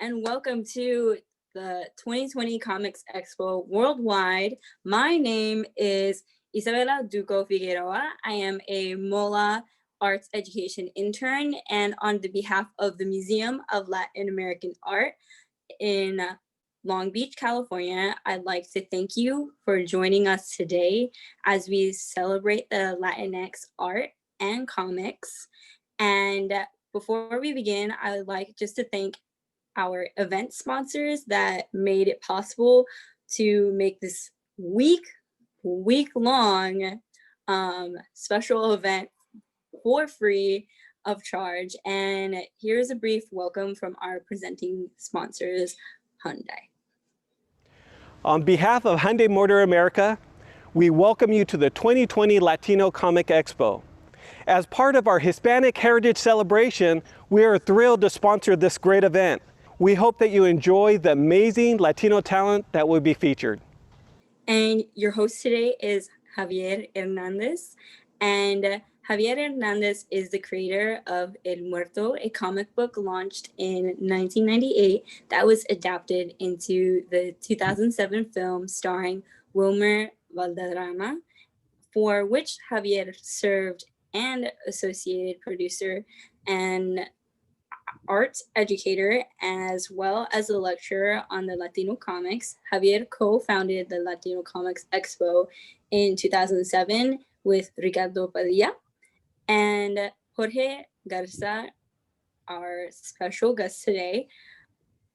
and welcome to the 2020 Comics Expo Worldwide. My name is Isabela Duco Figueroa. I am a MOLA Arts Education intern, and on the behalf of the Museum of Latin American Art in Long Beach, California, I'd like to thank you for joining us today as we celebrate the Latinx art and comics. And before we begin, I would like just to thank our event sponsors that made it possible to make this week-long special event for free of charge. And here's a brief welcome from our presenting sponsors, Hyundai. On behalf of Hyundai Motor America, we welcome you to the 2020 Latino Comic Expo. As part of our Hispanic Heritage Celebration, we are thrilled to sponsor this great event. We hope that you enjoy the amazing Latino talent that will be featured. And your host today is Javier Hernandez. And Javier Hernandez is the creator of El Muerto, a comic book launched in 1998 that was adapted into the 2007 film starring Wilmer Valderrama, for which Javier served and associated producer and arts educator, as well as a lecturer on the Latino comics. Javier co-founded the Latino Comics Expo in 2007 with Ricardo Padilla. And Jorge Garza, our special guest today,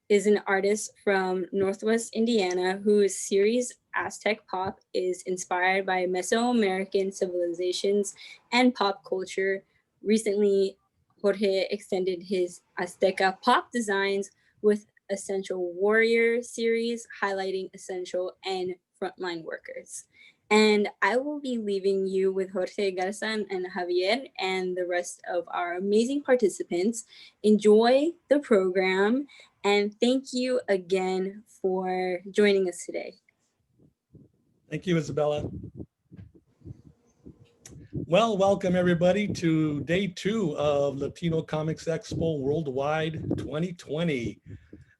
is an artist from Northwest Indiana whose series Azteca Pop is inspired by Mesoamerican civilizations and pop culture. Recently, Jorge extended his Azteca Pop designs with Essential Warrior series, highlighting essential and frontline workers. And I will be leaving you with Jorge Garza and Javier and the rest of our amazing participants. Enjoy the program, and thank you again for joining us today. Thank you, Isabella. Well, welcome everybody to day 2 of Latino Comics Expo Worldwide 2020.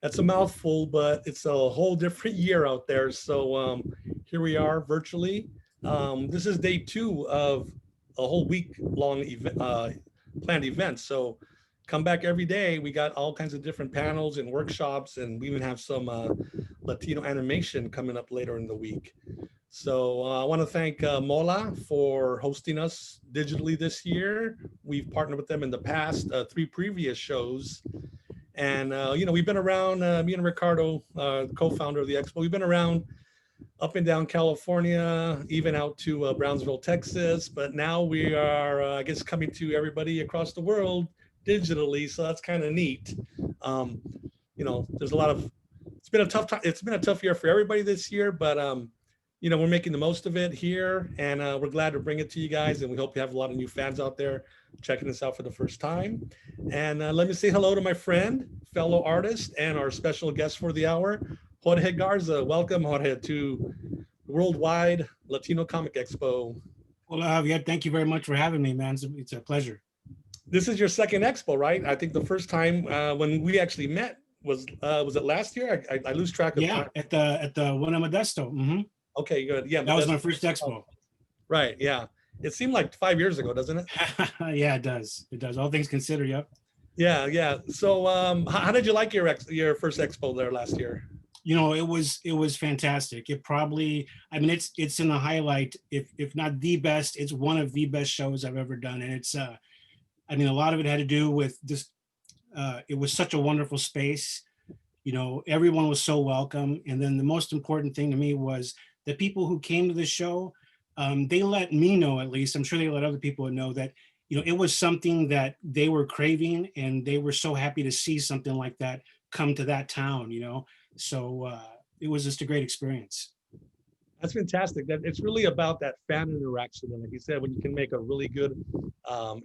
That's a mouthful, but it's a whole different year out there. So here we are virtually. This is day 2 of a whole week-long planned event. So come back every day. We got all kinds of different panels and workshops, and we even have some Latino animation coming up later in the week. So I want to thank MOLA for hosting us digitally this year. We've partnered with them in the past 3 previous shows. And, we've been around, me and Ricardo, co-founder of the Expo, we've been around up and down California, even out to Brownsville, Texas. But now we are, I guess, coming to everybody across the world digitally. So that's kind of neat. There's a lot of, it's been a tough time. It's been a tough year for everybody this year, but, we're making the most of it here, and we're glad to bring it to you guys. And we hope you have a lot of new fans out there checking this out for the first time. And let me say hello to my friend, fellow artist, and our special guest for the hour, Jorge Garza. Welcome, Jorge, to Worldwide Latino Comic Expo. Well, Javier, thank you very much for having me, man. It's a pleasure. This is your second expo, right? I think the first time when we actually met was it last year? I lose track of time. At the one in Modesto. Mm-hmm. Okay, good. Yeah, that was my first expo. Right. Yeah. It seemed like 5 years ago, doesn't it? Yeah, it does. It does. All things considered. Yep. Yeah. So, how did you like your first expo there last year? It was fantastic. It probably, it's in the highlight. If not the best, it's one of the best shows I've ever done. And it's, a lot of it had to do with just, it was such a wonderful space. Everyone was so welcome. And then the most important thing to me was the people who came to the show, they let me know, at least, I'm sure they let other people know that, it was something that they were craving, and they were so happy to see something like that come to that town, So it was just a great experience. That's fantastic. That it's really about that fan interaction. And like you said, when you can make a really good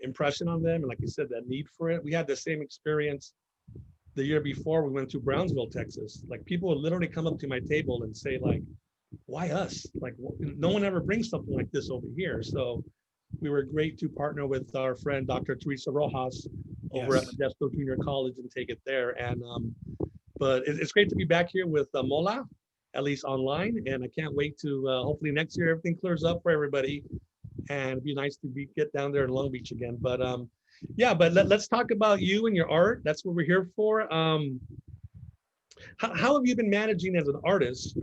impression on them, and like you said, that need for it. We had the same experience the year before. We went to Brownsville, Texas. Like, people would literally come up to my table and say, like, why us? Like, no one ever brings something like this over here. So we were great to partner with our friend, Dr. Teresa Rojas, over at Modesto Junior College, and take it there. And But it's great to be back here with Mola, at least online. And I can't wait to hopefully next year everything clears up for everybody. And it'd be nice to get down there in Long Beach again. But yeah, but let's talk about you and your art. That's what we're here for. How have you been managing as an artist?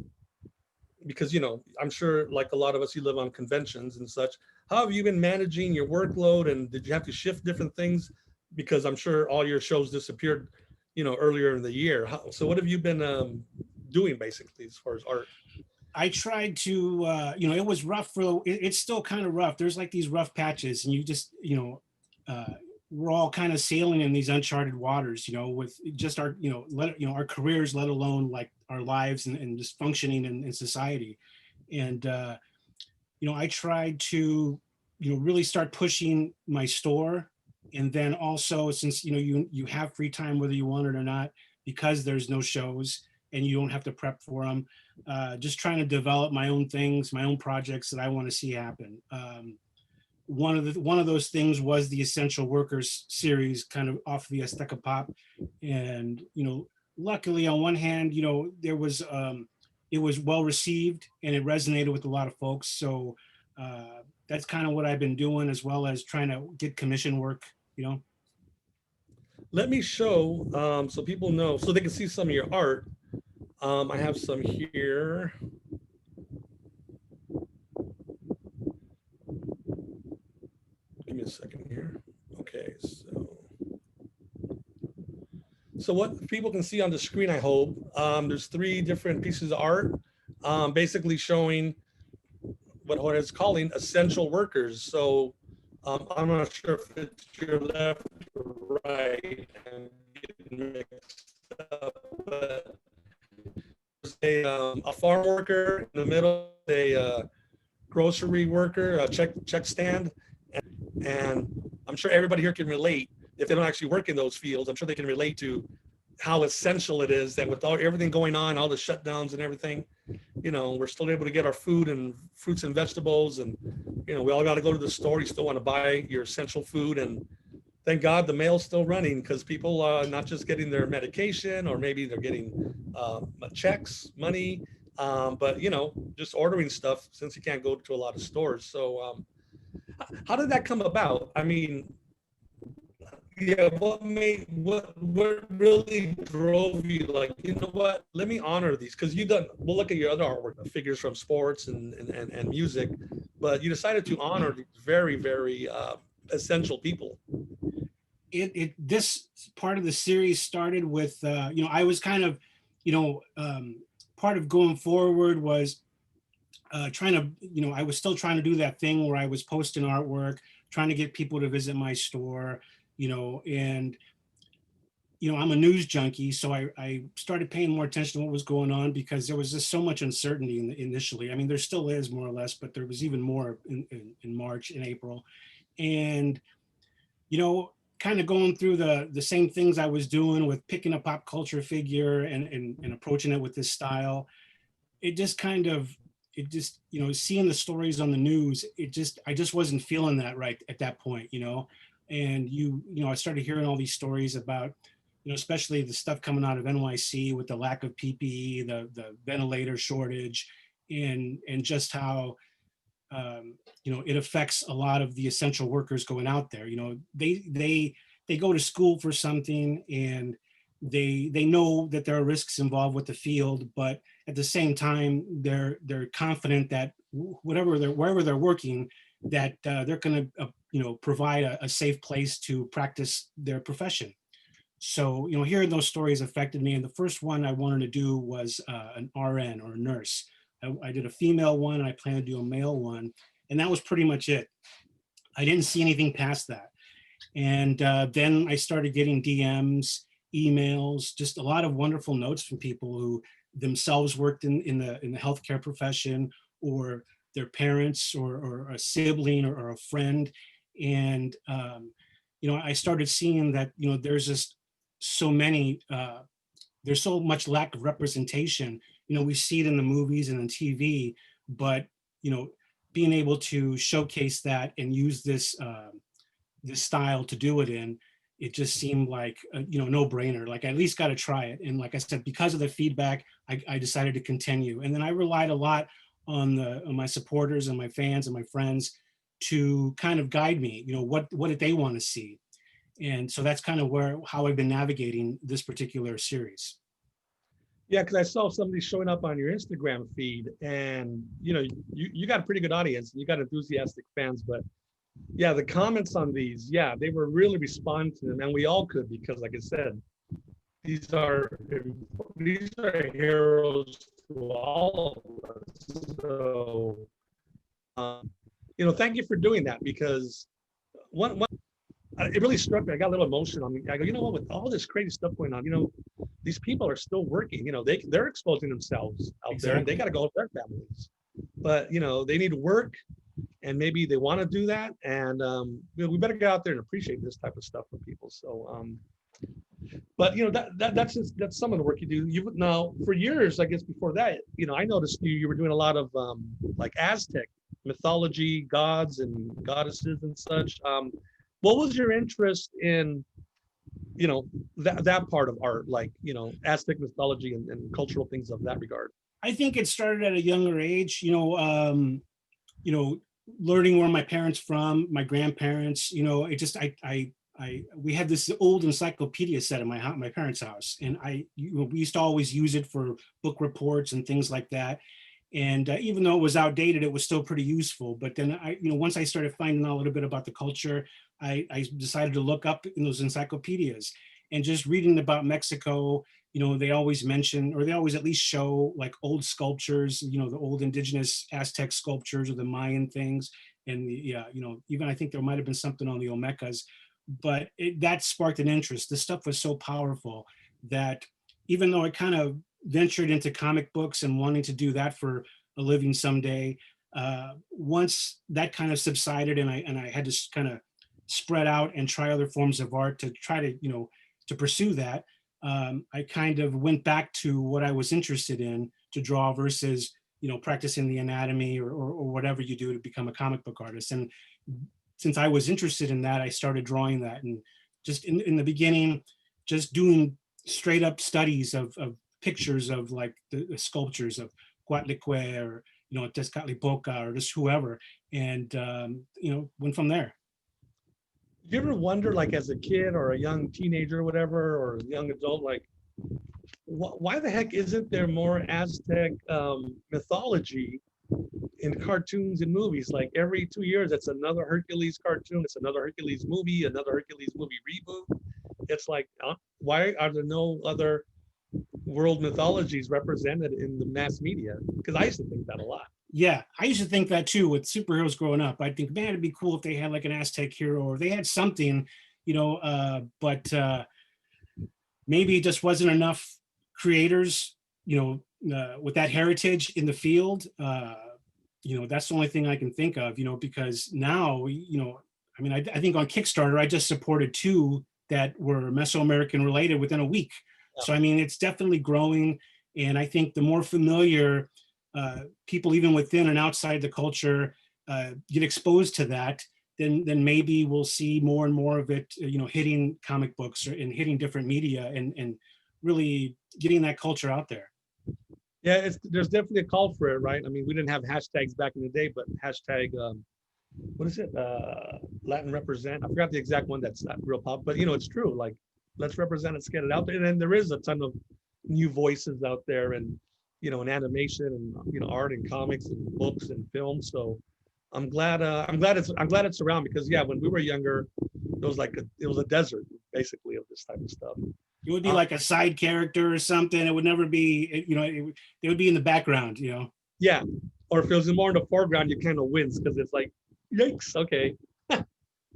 Because, you know, I'm sure like a lot of us, you live on conventions and such. How have you been managing your workload, and did you have to shift different things? Because I'm sure all your shows disappeared, you know, earlier in the year. So what have you been doing basically as far as art? I tried to, you know, it was rough it's still kind of rough. There's like these rough patches, and you just, you know, we're all kind of sailing in these uncharted waters, you know, with just our, you know, our careers, let alone like our lives and just functioning in society. And, you know, I tried to, you know, really start pushing my store. And then also, since, you know, you have free time, whether you want it or not, because there's no shows and you don't have to prep for them, just trying to develop my own things, my own projects that I want to see happen. One of those things was the Essential Workers series, kind of off the Azteca Pop. And, you know, luckily on one hand, you know, there was, it was well received and it resonated with a lot of folks. So that's kind of what I've been doing, as well as trying to get commission work, you know. Let me show so people know, so they can see some of your art. I have some here. Give me a second here. Okay, so what people can see on the screen, I hope, there's 3 different pieces of art, basically showing what Jorge is calling essential workers. So I'm not sure if it's your left or right, and getting mixed up, but there's a farm worker in the middle, a grocery worker, a check stand, and I'm sure everybody here can relate. If they don't actually work in those fields, I'm sure they can relate to how essential it is that with everything going on, all the shutdowns and everything, you know, we're still able to get our food and fruits and vegetables, and, you know, we all got to go to the store. You still want to buy your essential food, and thank God the mail's still running, because people are not just getting their medication, or maybe they're getting checks, money, but, you know, just ordering stuff since you can't go to a lot of stores. So how did that come about? I mean, yeah, what really drove you, like, you know what, let me honor these? Because we'll look at your other artwork, figures from sports and music, but you decided to honor these very, very essential people. This part of the series started with, you know, I was kind of, you know, part of going forward was trying to, you know, I was still trying to do that thing where I was posting artwork, trying to get people to visit my store, you know, and, you know, I'm a news junkie. So I started paying more attention to what was going on, because there was just so much uncertainty initially. I mean, there still is, more or less, but there was even more in March and April. And, you know, kind of going through the same things I was doing with picking a pop culture figure and approaching it with this style. It just, you know, seeing the stories on the news, I just wasn't feeling that right at that point, you know. And you know, I started hearing all these stories about, you know, especially the stuff coming out of NYC with the lack of PPE, the ventilator shortage, and just how, you know, it affects a lot of the essential workers going out there. You know, they go to school for something, and they know that there are risks involved with the field, but at the same time, they're confident that wherever they're working, that they're going to you know, provide a safe place to practice their profession. So, you know, hearing those stories affected me. And the first one I wanted to do was an RN, or a nurse. I did a female one, and I plan to do a male one, and that was pretty much it. I didn't see anything past that. And then I started getting DMs, emails, just a lot of wonderful notes from people who themselves worked in the healthcare profession, or their parents, or a sibling, or a friend. And you know, I started seeing that, you know, there's just so many, there's so much lack of representation. You know, we see it in the movies and on TV, but, you know, being able to showcase that and use this this style to do it in, it just seemed like a, no brainer. Like I at least got to try it. And like I said, because of the feedback, I decided to continue. And then I relied a lot on my supporters and my fans and my friends to kind of guide me. What did they want to see? And so that's kind of how I've been navigating this particular series. Yeah, because I saw somebody showing up on your Instagram feed, and you got a pretty good audience. You got enthusiastic fans, but yeah, the comments on these, yeah, they were really responding to them, and we all could, because like I said, these are heroes to all of us. So, thank you for doing that, because one it really struck me. I got a little emotional. I go, what, with all this crazy stuff going on, these people are still working. They're exposing themselves out there, and they got to go with their families. But they need to work, and maybe they want to do that. And we better get out there and appreciate this type of stuff for people. So, but that's some of the work you do. You now, for years, I guess before that, I noticed you were doing a lot of like Aztec mythology, gods and goddesses and such. What was your interest in, that part of art, like, Aztec mythology and cultural things of that regard? I think it started at a younger age, learning where my parents from, my grandparents, it just, we had this old encyclopedia set in my parents' house, and we used to always use it for book reports and things like that. And even though it was outdated, it was still pretty useful. But then once I started finding out a little bit about the culture, I decided to look up in those encyclopedias, and just reading about Mexico. They always mention, or they always at least show, like old sculptures, the old indigenous Aztec sculptures or the Mayan things. And even I think there might've been something on the Olmecas, but that sparked an interest. This stuff was so powerful that even though it kind of ventured into comic books and wanting to do that for a living someday, once that kind of subsided, and I had to kind of spread out and try other forms of art to try to to pursue that, I kind of went back to what I was interested in to draw versus practicing the anatomy or whatever you do to become a comic book artist. And since I was interested in that, I started drawing that, and just in the beginning, just doing straight up studies of pictures of like the sculptures of Coatlicue or Tezcatlipoca or just whoever, and went from there. Do you ever wonder, like as a kid or a young teenager or whatever, or a young adult, like why the heck isn't there more Aztec mythology in cartoons and movies? Like every 2 years, it's another Hercules cartoon, it's another Hercules movie reboot. It's like, why are there no other world mythologies represented in the mass media? Because I used to think that a lot. Yeah, I used to think that too with superheroes growing up. I'd think, man, it'd be cool if they had like an Aztec hero, or they had something, but maybe it just wasn't enough creators, with that heritage in the field. That's the only thing I can think of, because now, I think on Kickstarter, I just supported 2 that were Mesoamerican related within a week. Yeah. So, it's definitely growing. And I think the more familiar people, even within and outside the culture, get exposed to that, then maybe we'll see more and more of it, hitting comic books and hitting different media and really getting that culture out there. Yeah, there's definitely a call for it, right? We didn't have hashtags back in the day, but hashtag, what is it? Latin represent. I forgot the exact one that's not real pop, but it's true. Like, let's represent, let's get it out there. And then there is a ton of new voices out there, and in animation and art and comics and books and films. So I'm glad it's around, because yeah, when we were younger, it was a desert basically of this type of stuff. It would be like a side character or something. It would never be, it would be in the background, Yeah, or if it was more in the foreground, you kind of wince because it's like, yikes, okay.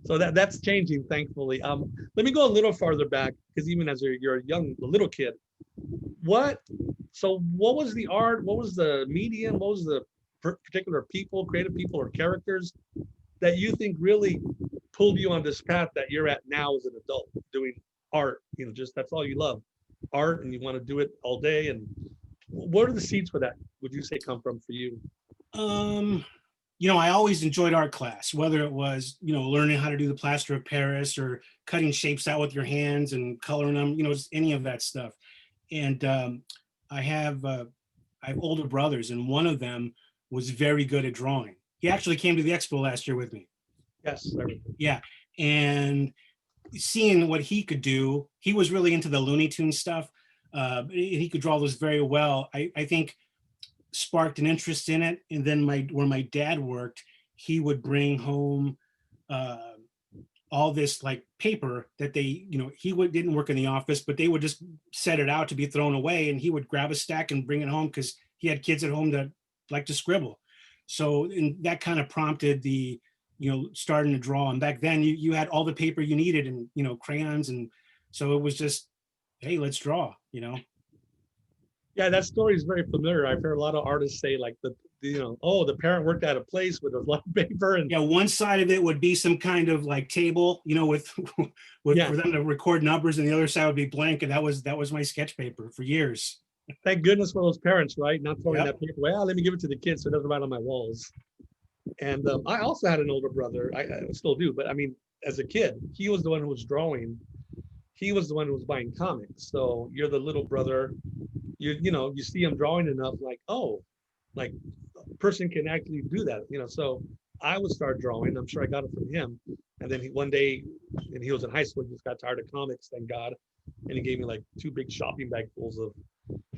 So that's changing, thankfully. Let me go a little farther back, because even as you're a little kid, what was the art? What was the medium? What was the particular people, creative people or characters that you think really pulled you on this path that you're at now as an adult, doing art? Just that's all you love, art, and you want to do it all day. And where do the seeds for that, would you say, come from for you? I always enjoyed art class, whether it was, learning how to do the plaster of Paris or cutting shapes out with your hands and coloring them, just any of that stuff. And I have older brothers, and one of them was very good at drawing. He actually came to the expo last year with me. Yes. Yeah. And seeing what he could do, he was really into the Looney Tunes stuff. He could draw those very well. I think sparked an interest in it. And then where my dad worked, he would bring home all this like paper that they, didn't work in the office, but they would just set it out to be thrown away. And he would grab a stack and bring it home because he had kids at home that like to scribble. So and that kind of prompted the, starting to draw. And back then you had all the paper you needed and, crayons. And so it was just, hey, let's draw, Yeah, that story is very familiar. I've heard a lot of artists say like the parent worked at a place with a lot of paper and yeah, one side of it would be some kind of like table, with for them to record numbers, and the other side would be blank. And that was my sketch paper for years. Thank goodness for those parents, right? Not throwing that paper away. Let me give it to the kids so it doesn't write on my walls. And I also had an older brother. I still do, but I mean, as a kid, he was the one who was drawing. He was the one who was buying comics. So you're the little brother. You see him drawing enough, like, oh, like a person can actually do that, So I would start drawing. I'm sure I got it from him. And then one day, and he was in high school, he just got tired of comics, thank God. And he gave me like 2 big shopping bag fulls of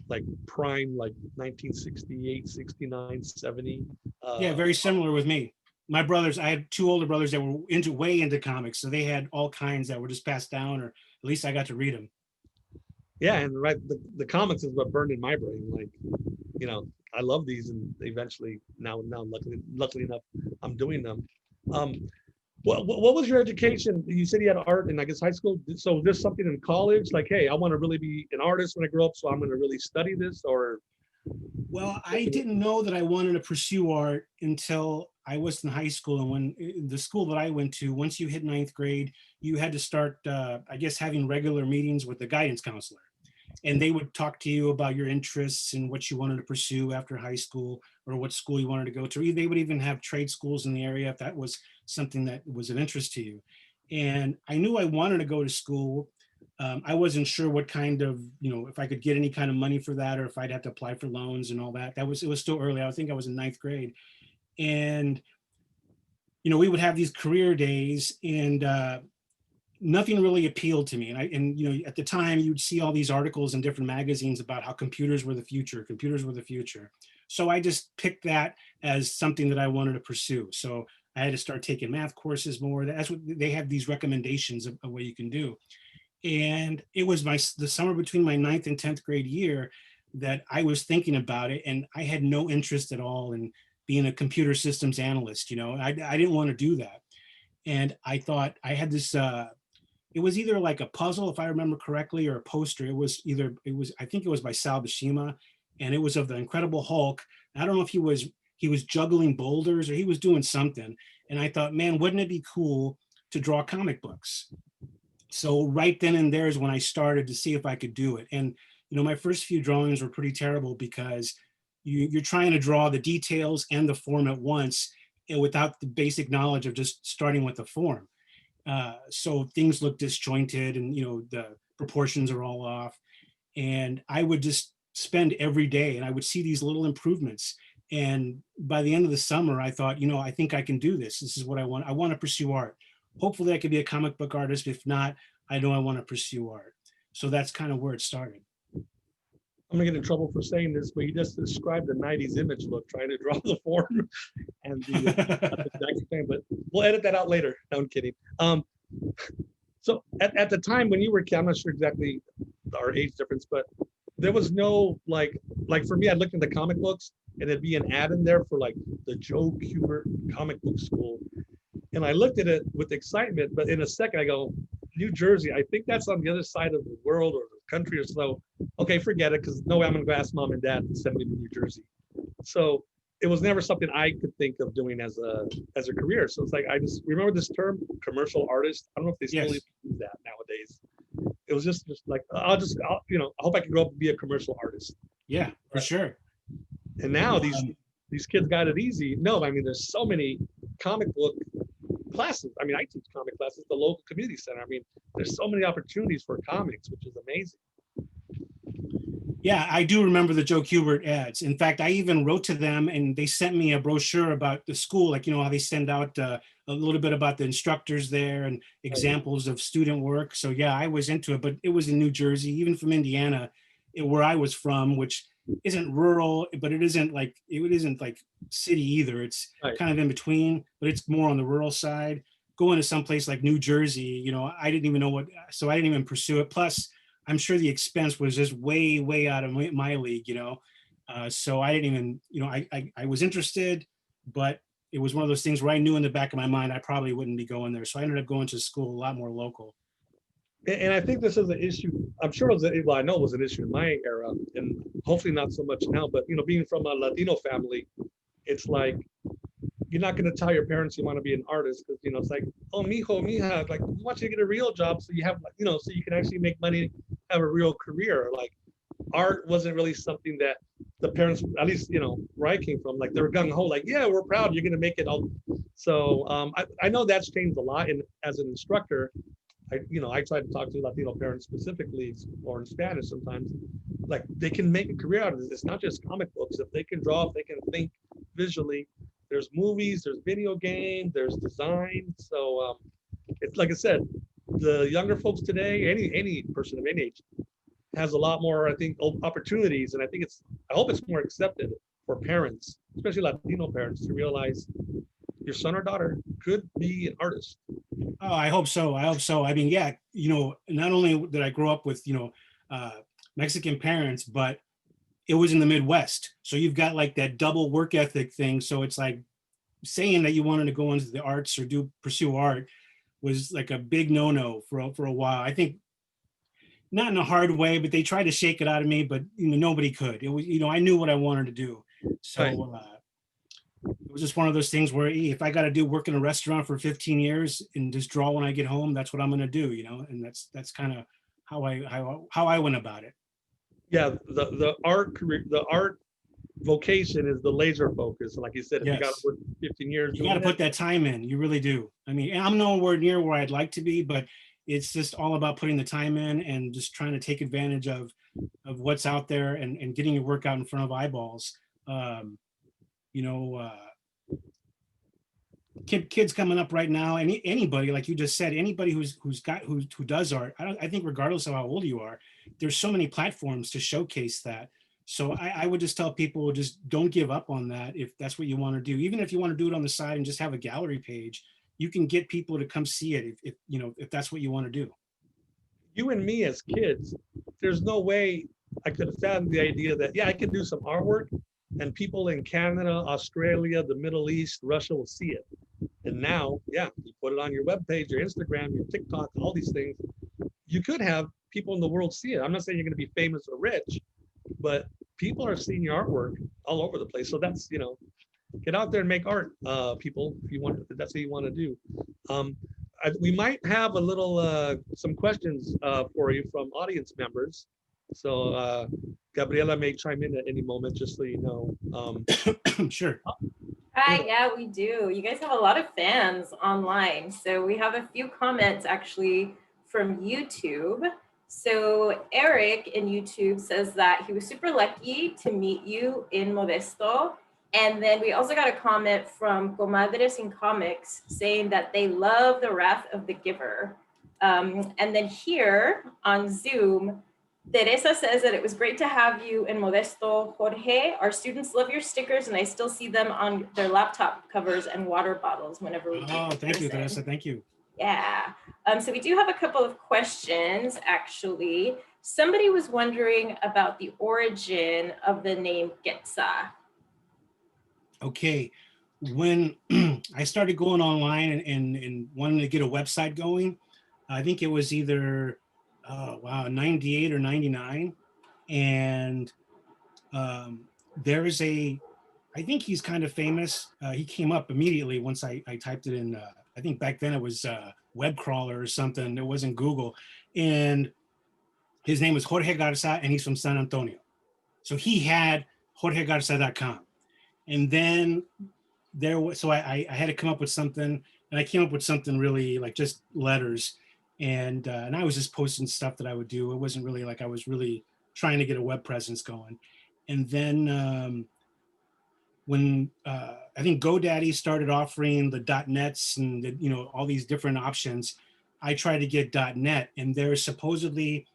like prime, like 1968, 69, 70. Yeah, very similar with me. My brothers, I had 2 older brothers that were way into comics. So they had all kinds that were just passed down, or at least I got to read them. Yeah, and right, the comics is what burned in my brain. Like, I love these, and eventually now luckily enough, I'm doing them. What was your education? You said you had art in, I guess, high school. So there's something in college, like, hey, I want to really be an artist when I grow up, so I'm going to really study this, or? Well, I didn't know that I wanted to pursue art until I was in high school. And when the school that I went to, once you hit 9th grade, you had to start, I guess, having regular meetings with the guidance counselor. And they would talk to you about your interests and what you wanted to pursue after high school, or what school you wanted to go to. They would even have trade schools in the area if that was something that was of interest to you. And I knew I wanted to go to school. I wasn't sure what kind of, if I could get any kind of money for that, or if I'd have to apply for loans and all that. It was still early. I think I was in 9th grade. And, we would have these career days, and nothing really appealed to me. And at the time you'd see all these articles in different magazines about how computers were the future. So I just picked that as something that I wanted to pursue. So I had to start taking math courses more. That's what they have, these recommendations of what you can do. And it was the summer between my 9th and 10th grade year that I was thinking about it. And I had no interest at all in being a computer systems analyst. I didn't want to do that. And I thought I had this, it was either like a puzzle, if I remember correctly, or a poster. I think it was by Sal Buscema, and it was of the Incredible Hulk. I don't know if he was juggling boulders, or he was doing something. And I thought, man, wouldn't it be cool to draw comic books? So right then and there is when I started to see if I could do it. And, my first few drawings were pretty terrible because you're trying to draw the details and the form at once, and without the basic knowledge of just starting with the form. So things look disjointed, and, the proportions are all off. And I would just spend every day, and I would see these little improvements. And by the end of the summer, I thought, I think I can do this. This is what I want. I want to pursue art. Hopefully I could be a comic book artist. If not, I know I want to pursue art. So that's kind of where it started. I'm gonna get in trouble for saying this, but you just described the 90s image look, trying to draw the form and the exact thing, but we'll edit that out later. No, I'm kidding. So at the time when you were a kid, I'm not sure exactly our age difference, but there was no like for me, I looked into comic books and it'd be an ad in there for like the Joe Kubert comic book school. And I looked at it with excitement, but in a second I go, New Jersey, I think that's on the other side of the world or the country or so. Okay, forget it, because no way I'm gonna go ask mom and dad to send me to New Jersey. So it was never something I could think of doing as a career. So it's like, I just remember this term, commercial artist. I don't know if they still use that nowadays. It was just like, I hope I can grow up and be a commercial artist. Yeah, for sure. And now these kids got it easy. No, I mean, there's so many comic book classes. I mean, I teach comic classes at the local community center. I mean, there's so many opportunities for comics, which is amazing. Yeah, I do remember the Joe Kubert ads. In fact, I even wrote to them and they sent me a brochure about the school, like, you know, how they send out a little bit about the instructors there and examples of student work. So yeah, I was into it, but it was in New Jersey, even from Indiana, where I was from, which isn't rural, but it isn't like city either. It's Right. kind of in between, but it's more on the rural side. Going to some place like New Jersey, you know, I didn't even know what, so I didn't even pursue it. Plus, I'm sure the expense was just way, way out of my league, you know. So I didn't even, you know, I was interested, but it was one of those things where I knew in the back of my mind I probably wouldn't be going there. So I ended up going to school a lot more local. And I think this is an issue. I'm sure it was, well, I know it was an issue in my era, and hopefully not so much now. But you know, being from a Latino family, it's like you're not going to tell your parents you want to be an artist because, you know, it's like, oh, mijo, mija, like we want you to get a real job so you have, you know, so you can actually make money, have a real career. Like art wasn't really something that the parents, at least, you know, where I came from, like they were gung ho, like, yeah, we're proud, you're going to make it all. So I know that's changed a lot. And as an instructor, I try to talk to Latino parents specifically, or in Spanish sometimes, like they can make a career out of this. It's not just comic books. If they can draw, if they can think visually, there's movies, there's video games, there's design. So it's like I said, the younger folks today, any person of any age, has a lot more, I think, opportunities. And I hope it's more accepted for parents, especially Latino parents, to realize your son or daughter could be an artist. Oh, I hope so. I hope so. I mean, yeah, you know, not only did I grow up with, you know, Mexican parents, but it was in the Midwest. So you've got like that double work ethic thing. So it's like saying that you wanted to go into the arts or pursue art was like a big no-no for a while. I think not in a hard way, but they tried to shake it out of me, but you know, nobody could. It was, you know, I knew what I wanted to do. So Right. it was just one of those things where if I got to do work in a restaurant for 15 years and just draw when I get home, that's what I'm going to do, you know, and that's kind of how I went about it. Yeah, the art career, the art vocation is the laser focus. Like you said, if you got to Yes. work 15 years You got to doing put it, that time in. You really do. I mean, I'm nowhere near where I'd like to be, but it's just all about putting the time in and just trying to take advantage of what's out there and getting your work out in front of eyeballs. Um, you know, kids coming up right now, anybody, like you just said, anybody who does art, I think regardless of how old you are, there's so many platforms to showcase that. So I would just tell people, just don't give up on that if that's what you want to do. Even if you want to do it on the side and just have a gallery page, you can get people to come see it if you know, if that's what you want to do. you and me as kids, there's no way I could have found the idea that, yeah, I can do some artwork and people in Canada, Australia, the Middle East, Russia will see it. And now, yeah, you put it on your webpage, your Instagram, your TikTok, all these things. You could have people in the world see it. I'm not saying you're going to be famous or rich, but people are seeing your artwork all over the place. So that's, you know, get out there and make art, people, if you want, if that's what you want to do. We might have a little, some questions for you from audience members. So Gabriela may chime in at any moment, just so you know. Sure. Hi, yeah, we do. You guys have a lot of fans online. So we have a few comments actually from YouTube. So Eric in YouTube says that he was super lucky to meet you in Modesto. And then we also got a comment from Comadres in Comics saying that they love the Wrath of the Giver. And then here on Zoom, Teresa says that it was great to have you in Modesto, Jorge. Our students love your stickers and I still see them on their laptop covers and water bottles whenever we Oh, thank you, Teresa. Thank you. Yeah. So we do have a couple of questions, actually. Somebody was wondering about the origin of the name Getza. Okay. When I started going online and wanting to get a website going, I think it was either, 98 or 99. And there is I think he's kind of famous. He came up immediately once I typed it in. I think back then it was web crawler or something. It wasn't Google. And his name was Jorge Garza and he's from San Antonio. So he had jorgegarza.com. And then so I had to come up with something, and I came up with something really like just letters. And I was just posting stuff that I would do. It wasn't really like I was really trying to get a web presence going. And then when I think GoDaddy started offering the .nets and all these different options, I tried to get .net, and there's supposedly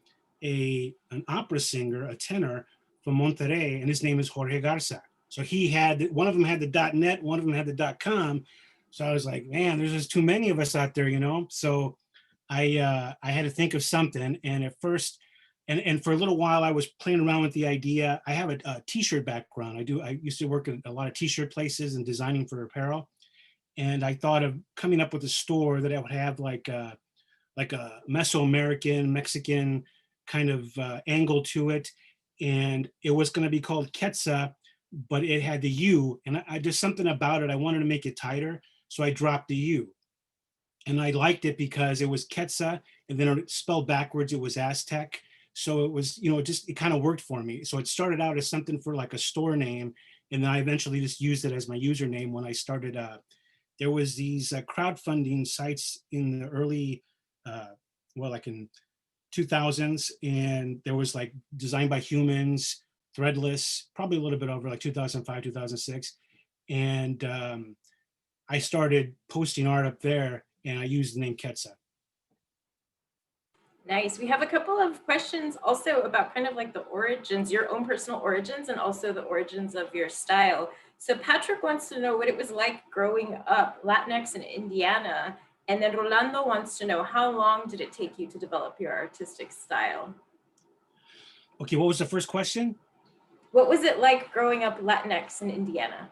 an opera singer, a tenor from Monterrey, and his name is Jorge Garza. So one of them had the .net, one of them had the .com. So I was like, man, there's just too many of us out there, So I had to think of something, and at first, and for a little while, I was playing around with the idea. I have a t-shirt background. I used to work at a lot of t-shirt places and designing for apparel, and I thought of coming up with a store that I would have like a Mesoamerican, Mexican kind of angle to it, and it was going to be called Quetzal, but it had the U, and I just something about it. I wanted to make it tighter, so I dropped the U. And I liked it because it was Quetzal, and then it spelled backwards, it was Aztec. So it was, it kind of worked for me. So it started out as something for like a store name, and then I eventually just used it as my username when I started. There was these crowdfunding sites in the early, like in 2000s, and there was like Designed by Humans, Threadless, probably a little bit over like 2005, 2006. And I started posting art up there, and I used the name Quetzal. Nice. We have a couple of questions also about kind of like the origins, your own personal origins, and also the origins of your style. So Patrick wants to know what it was like growing up Latinx in Indiana. And then Rolando wants to know, how long did it take you to develop your artistic style? Okay, what was the first question? What was it like growing up Latinx in Indiana?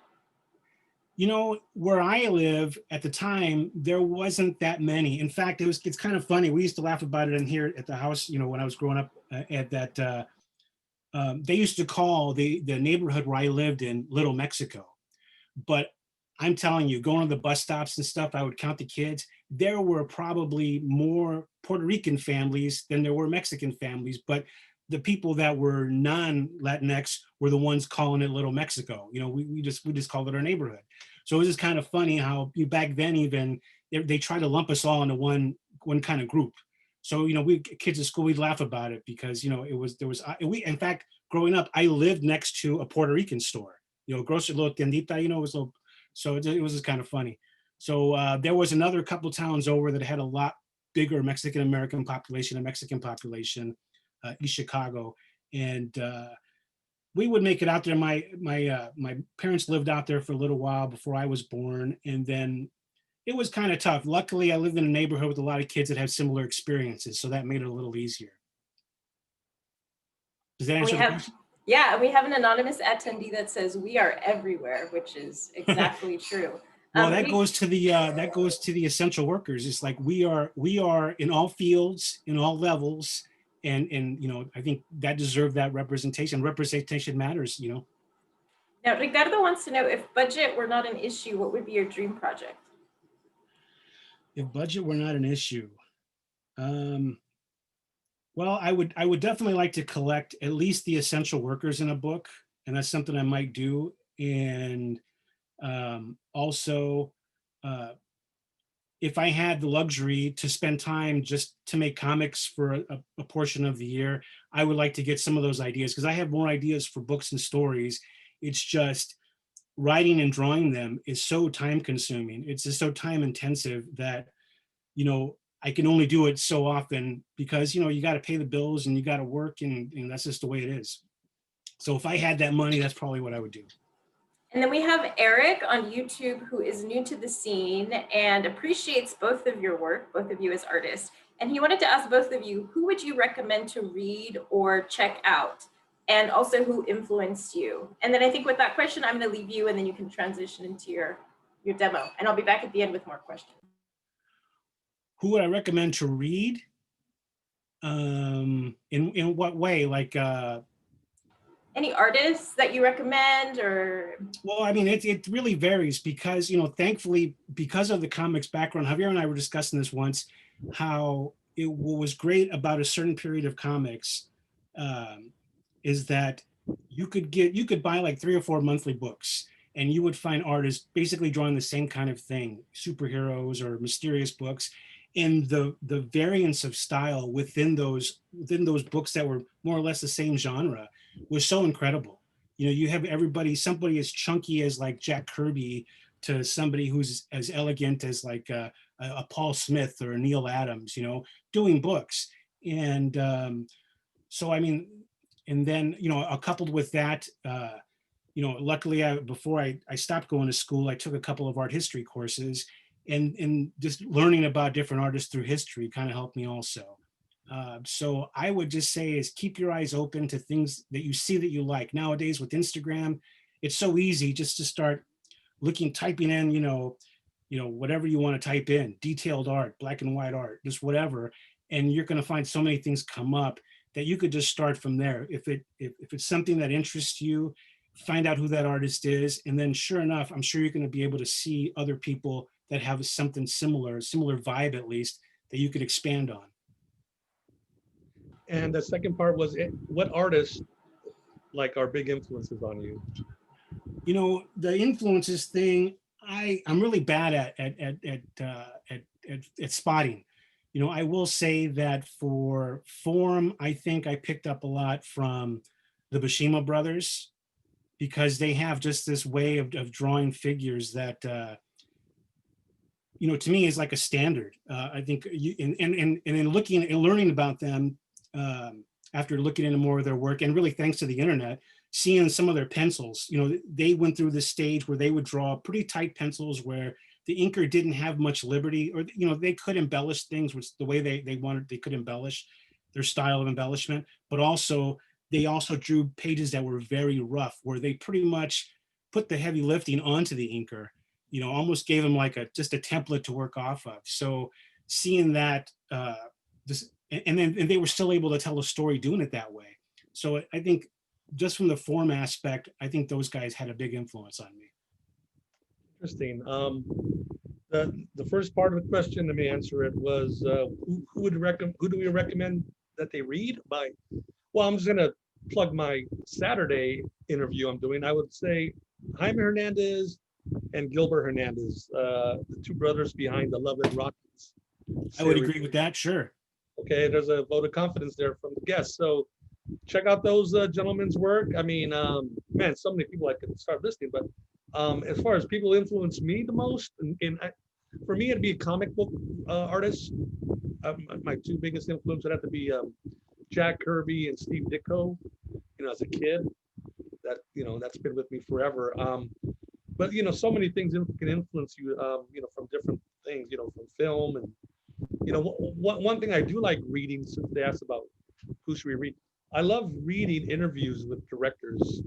Where I live at the time, there wasn't that many. In fact, it's kind of funny. We used to laugh about it in here at the house, when I was growing up at that, they used to call the neighborhood where I lived in Little Mexico. But I'm telling you, going to the bus stops and stuff, I would count the kids. There were probably more Puerto Rican families than there were Mexican families, but the people that were non-Latinx were the ones calling it Little Mexico. We just called it our neighborhood. So it was just kind of funny how back then even they tried to lump us all into one kind of group. So we kids at school, we'd laugh about it because in fact, growing up, I lived next to a Puerto Rican store. Grocery, little tiendita. It was little, so it was just kind of funny. So there was another couple towns over that had a lot bigger Mexican American population and Mexican population. East Chicago, and we would make it out there. My parents lived out there for a little while before I was born, and then it was kind of tough. Luckily, I lived in a neighborhood with a lot of kids that had similar experiences, so that made it a little easier. Does that answer the question? Yeah, we have an anonymous attendee that says we are everywhere, which is exactly true. Well, that goes to the essential workers. It's like we are in all fields, in all levels. And I think that deserved that representation. Representation matters, Now, Ricardo wants to know, if budget were not an issue, what would be your dream project? If budget were not an issue, well, I would definitely like to collect at least the essential workers in a book, and that's something I might do. And also, if I had the luxury to spend time just to make comics for a portion of the year, I would like to get some of those ideas, because I have more ideas for books and stories. It's just writing and drawing them is so time consuming. It's just so time intensive that, I can only do it so often because, you got to pay the bills and you got to work, and that's just the way it is. So if I had that money, that's probably what I would do. And then we have Eric on YouTube, who is new to the scene and appreciates both of your work, both of you as artists. And he wanted to ask both of you, who would you recommend to read or check out? And also, who influenced you? And then I think with that question, I'm going to leave you, and then you can transition into your demo. And I'll be back at the end with more questions. Who would I recommend to read? In what way? Like any artists that you recommend? Or well, I mean, it really varies because, thankfully, because of the comics background, Javier and I were discussing this once, how what was great about a certain period of comics is that you could buy like 3 or 4 monthly books, and you would find artists basically drawing the same kind of thing, superheroes or mysterious books. And the variance of style within those books that were more or less the same genre was so incredible. You know, you have somebody as chunky as like Jack Kirby to somebody who's as elegant as like a Paul Smith or a Neil Adams, you know, doing books. And so, I mean, and then, you know, coupled with that, you know, luckily before I stopped going to school, I took a couple of art history courses, and just learning about different artists through history kind of helped me also. So I would just say is keep your eyes open to things that you see that you like. Nowadays with Instagram, it's so easy just to start typing in, you know, whatever you want to type in, detailed art, black and white art, just whatever. And you're going to find so many things come up that you could just start from there. If it's something that interests you, find out who that artist is. And then sure enough, I'm sure you're going to be able to see other people that have something similar vibe at least, that you could expand on. And the second part was, what artists like are big influences on you? You know, the influences thing, I'm really bad at spotting. You know, I will say that for form, I think I picked up a lot from the Bashima brothers, because they have just this way of drawing figures that, you know, to me is like a standard. I think in looking and learning about them, after looking into more of their work, and really thanks to the internet, seeing some of their pencils, you know, they went through this stage where they would draw pretty tight pencils where the inker didn't have much liberty, or, you know, they could embellish things with the way they wanted, they could embellish their style of embellishment, but also they also drew pages that were very rough, where they pretty much put the heavy lifting onto the inker, you know, almost gave them like just a template to work off of. So seeing that, and they were still able to tell a story doing it that way. So I think just from the form aspect, I think those guys had a big influence on me. Interesting. The first part of the question, let me answer it, was who do we recommend that they read by? Well, I'm just gonna plug my Saturday interview I'm doing. I would say Jaime Hernandez and Gilbert Hernandez, the two brothers behind the Love and Rockets series. I would agree with that, sure. Okay, there's a vote of confidence there from the guests. So check out those gentlemen's work. I mean, man, so many people I could start listing, but as far as people influence me the most, for me, it'd be comic book artists. My two biggest influences would have to be Jack Kirby and Steve Ditko. You know, as a kid, that, you know, that's been with me forever. But you know, so many things can influence you. You know, from different things. You know, from film, and you know, one thing I do like reading, since they asked about who should we read, I love reading interviews with directors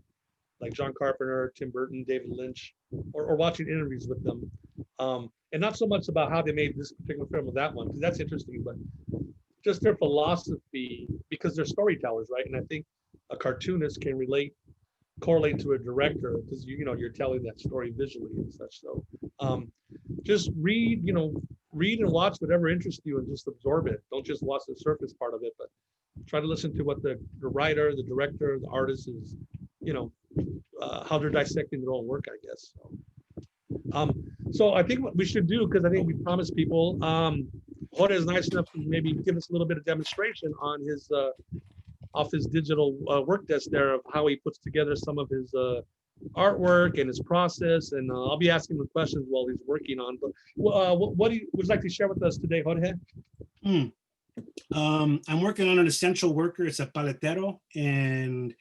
like John Carpenter, Tim Burton, David Lynch, or watching interviews with them. And not so much about how they made this particular film or that one, because that's interesting, but just their philosophy, because they're storytellers, right? And I think a cartoonist can correlate to a director, because you know, you're telling that story visually and such. So just read and watch whatever interests you, and just absorb it. Don't just watch the surface part of it, but try to listen to what the writer, the director, the artist is, you know, how they're dissecting their own work, I guess. So I think what we should do, because I think we promised people, Jorge is nice enough to maybe give us a little bit of demonstration on his off his digital work desk there, of how he puts together some of his artwork and his process. And I'll be asking him questions while he's working on. But what would you like to share with us today, Jorge? I'm working on an essential worker. It's a paletero, and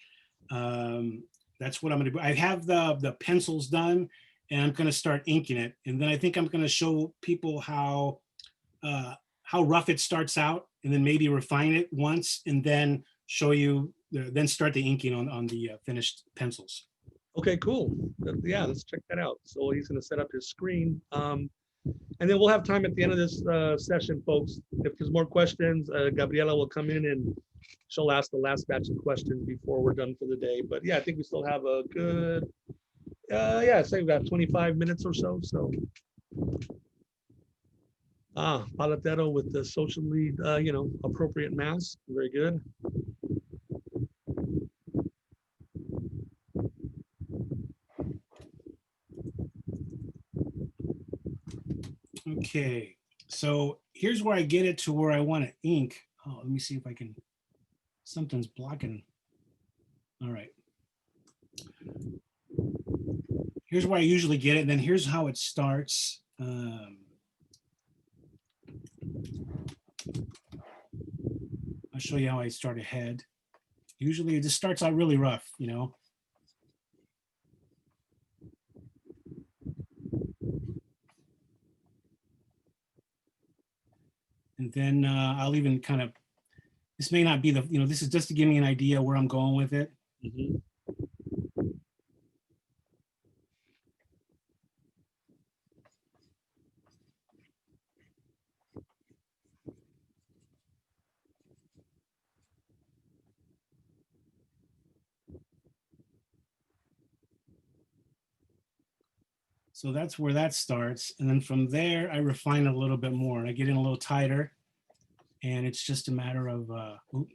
that's what I'm going to do. I have the pencils done, and I'm going to start inking it. And then I think I'm going to show people how rough it starts out, and then maybe refine it once, and then show you, then start the inking on the finished pencils. Okay, cool. Yeah, let's check that out. So he's going to set up his screen. And then we'll have time at the end of this session, folks. If there's more questions, Gabriela will come in and she'll ask the last batch of questions before we're done for the day. But yeah, I think we still have a good, say about 25 minutes or so. So, paletero with the socially, appropriate mask. Very good. Okay, so here's where I get it to where I want to ink. Oh, let me see if I can, something's blocking. All right. Here's where I usually get it, and then here's how it starts. I'll show you how I start ahead. Usually it just starts out really rough, you know. And then I'll even kind of, this may not be the, you know, this is just to give me an idea where I'm going with it. Mhm. So that's where that starts. And then from there, I refine it a little bit more and I get in a little tighter. And it's just a matter of, oop.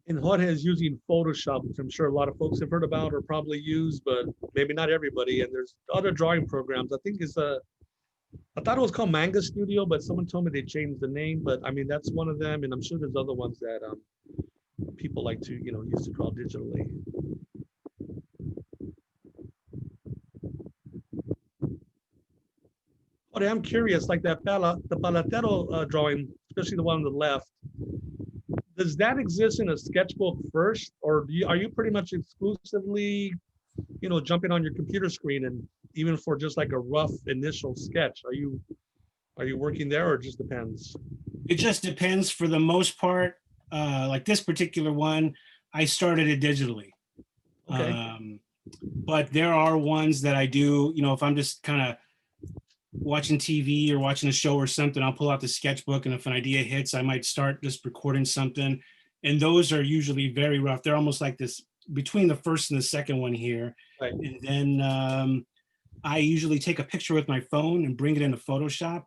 And Jorge is using Photoshop, which I'm sure a lot of folks have heard about or probably use, but maybe not everybody. And there's other drawing programs. I think it's I thought it was called Manga Studio, but someone told me they changed the name. But I mean, that's one of them. And I'm sure there's other ones that people like to, you know, use to draw digitally. Jorge, I'm curious, like that the paletero drawing, especially the one on the left, does that exist in a sketchbook first, or are you pretty much exclusively, you know, jumping on your computer screen, and even for just like a rough initial sketch, are you working there, or it just depends? It just depends. For the most part, like this particular one, I started it digitally. Okay. But there are ones that I do, you know, if I'm just kind of watching TV or watching a show or something, I'll pull out the sketchbook, and if an idea hits, I might start just recording something. And those are usually very rough. They're almost like this between the first and the second one here. Right. And then I usually take a picture with my phone and bring it into Photoshop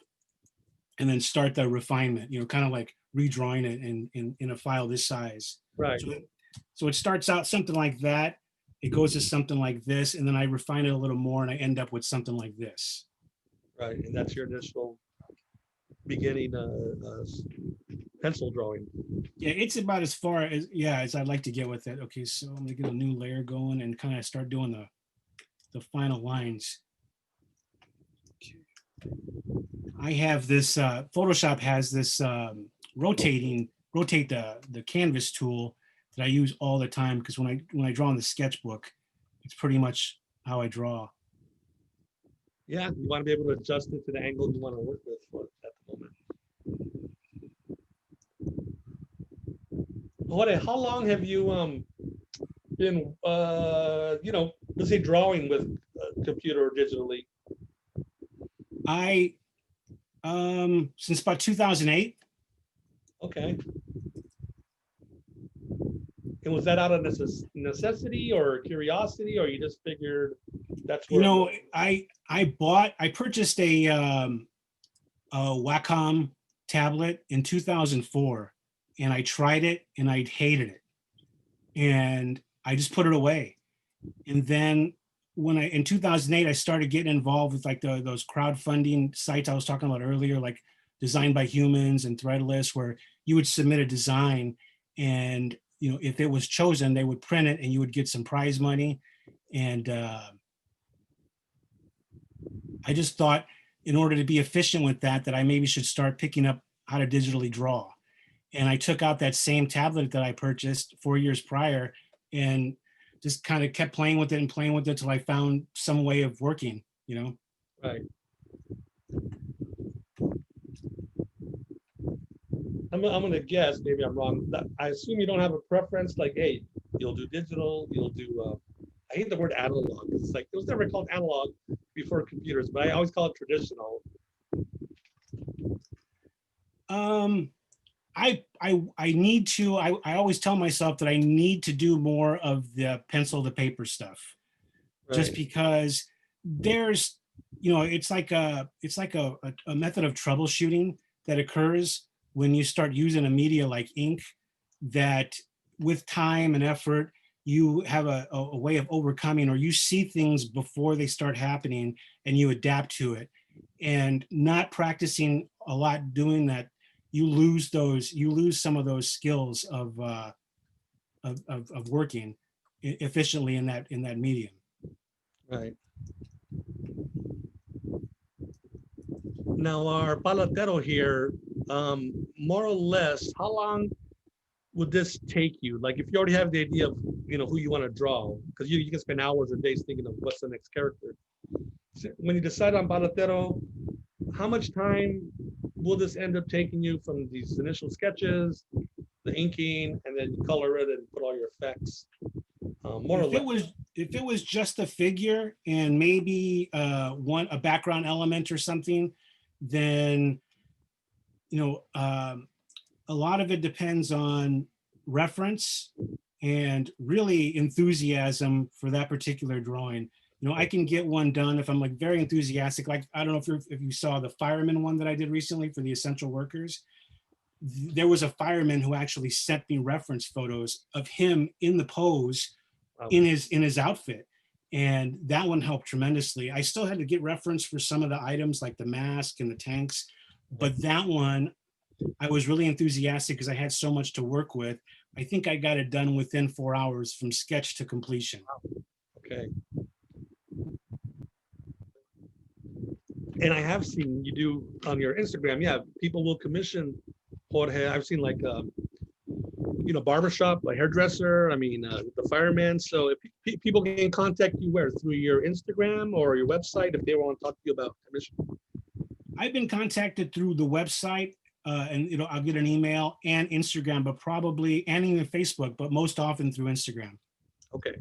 and then start the refinement, you know, kind of like redrawing it in a file this size. Right. So it starts out something like that. It goes to something like this, and then I refine it a little more and I end up with something like this. Right. And that's your initial beginning pencil drawing. Yeah, it's about as far as I'd like to get with it. Okay, so I'm gonna get a new layer going and kind of start doing the final lines. I have this, Photoshop has this rotate the canvas tool that I use all the time, because when I draw in the sketchbook, it's pretty much how I draw. Yeah, you want to be able to adjust it to the angle you want to work with at the moment. Jorge, how long have you been you know, let's say drawing with computer or digitally? I since about 2008. Okay. And was that out of necessity or curiosity, or you just figured that's where? You know, I purchased a Wacom tablet in 2004, and I tried it and I hated it, and I just put it away. And then in 2008, I started getting involved with like those crowdfunding sites I was talking about earlier, like Designed by Humans and Threadless, where you would submit a design, and you know, if it was chosen, they would print it and you would get some prize money. And I just thought, in order to be efficient with that I maybe should start picking up how to digitally draw. And I took out that same tablet that I purchased 4 years prior and just kind of kept playing with it till I found some way of working, you know? Right. I'm going to guess, maybe I'm wrong. I assume you don't have a preference, like, hey, you'll do digital, you'll do, I hate the word analog. It's like, it was never called analog before computers, but I always call it traditional. I need to, I always tell myself that I need to do more of the pencil to paper stuff, Right. just because there's, you know, it's like a method of troubleshooting that occurs when you start using a media like ink, that with time and effort, you have a way of overcoming, or you see things before they start happening and you adapt to it. And not practicing a lot doing that, you lose some of those skills of working efficiently in that medium. Right. Now our paletero here, more or less, how long would this take you? Like if you already have the idea of, who you want to draw, because you can spend hours or days thinking of what's the next character. So when you decide on paletero, how much time will this end up taking you from these initial sketches, the inking, and then you color it and put all your effects? More or less. If it was just a figure and maybe a background element or something, then a lot of it depends on reference and really enthusiasm for that particular drawing. I can get one done if I'm like very enthusiastic. Like, I don't know if you saw the fireman one that I did recently for the essential workers. There was a fireman who actually sent me reference photos of him in the pose in his outfit. And that one helped tremendously. I still had to get reference for some of the items like the mask and the tanks, but that one, I was really enthusiastic because I had so much to work with. I think I got it done within 4 hours from sketch to completion. Okay. And I have seen you do on your Instagram, yeah, people will commission Jorge. I've seen like, barbershop, a hairdresser, the fireman. So if people can contact you where? Through your Instagram or your website if they want to talk to you about commission? I've been contacted through the website and I'll get an email and Instagram, but probably, and even Facebook, but most often through Instagram. Okay.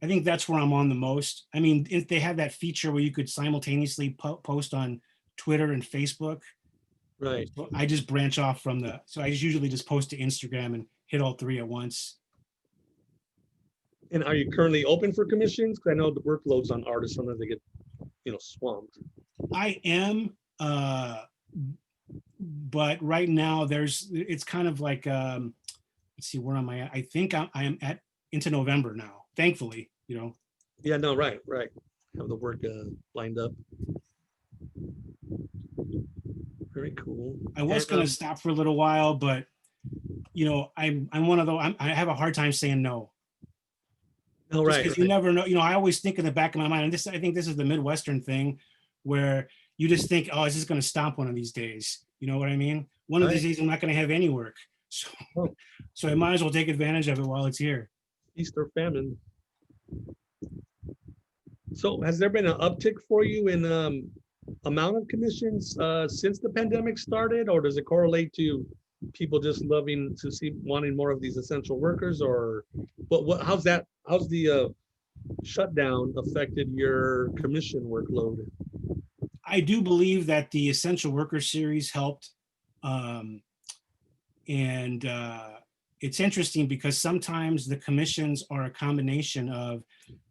I think that's where I'm on the most. If they have that feature where you could simultaneously post on Twitter and Facebook. Right. So I just branch off from so I usually just post to Instagram and hit all three at once. And are you currently open for commissions? Because I know the workloads on artists, sometimes they get, swamped. I am, but right now it's kind of like, let's see, where am I at? I think I am into November now, thankfully, Yeah, no, right. Have the work lined up. Very cool. I was going to stop for a little while, but I'm one of those, I have a hard time saying no. Oh, right. Because you never know. I always think in the back of my mind, and I think this is the Midwestern thing, where you just think, oh, is this going to stomp one of these days? You know what I mean? One of these days, I'm not going to have any work. So I might as well take advantage of it while it's here. Feast or famine. So has there been an uptick for you in amount of commissions since the pandemic started, or does it correlate to people just wanting more of these essential workers, or how's the shutdown affected your commission workload? I do believe that the Essential Worker series helped. And it's interesting because sometimes the commissions are a combination of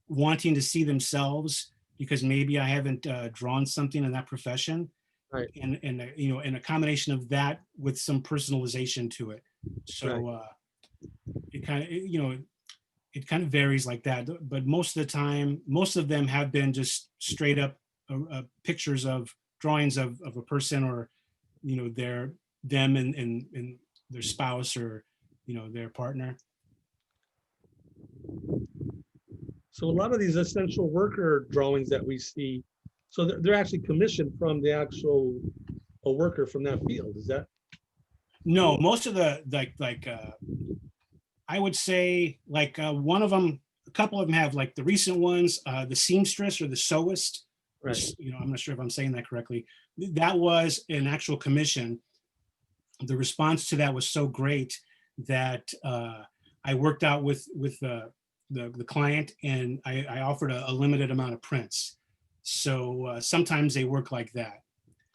wanting to see themselves because maybe I haven't drawn something in that profession. Right. And a combination of that with some personalization to it. So it kind of varies like that. But most of the time, most of them have been just straight up pictures of drawings of a person, or them and their spouse, or their partner. So a lot of these essential worker drawings that we see, so they're actually commissioned from the actual worker from that field. Is that? No, most of the I would say one of them, a couple of them have, like the recent ones, the seamstress or the sewist. Right. I'm not sure if I'm saying that correctly. That was an actual commission. The response to that was so great that I worked out with the client, and I offered a limited amount of prints. So sometimes they work like that.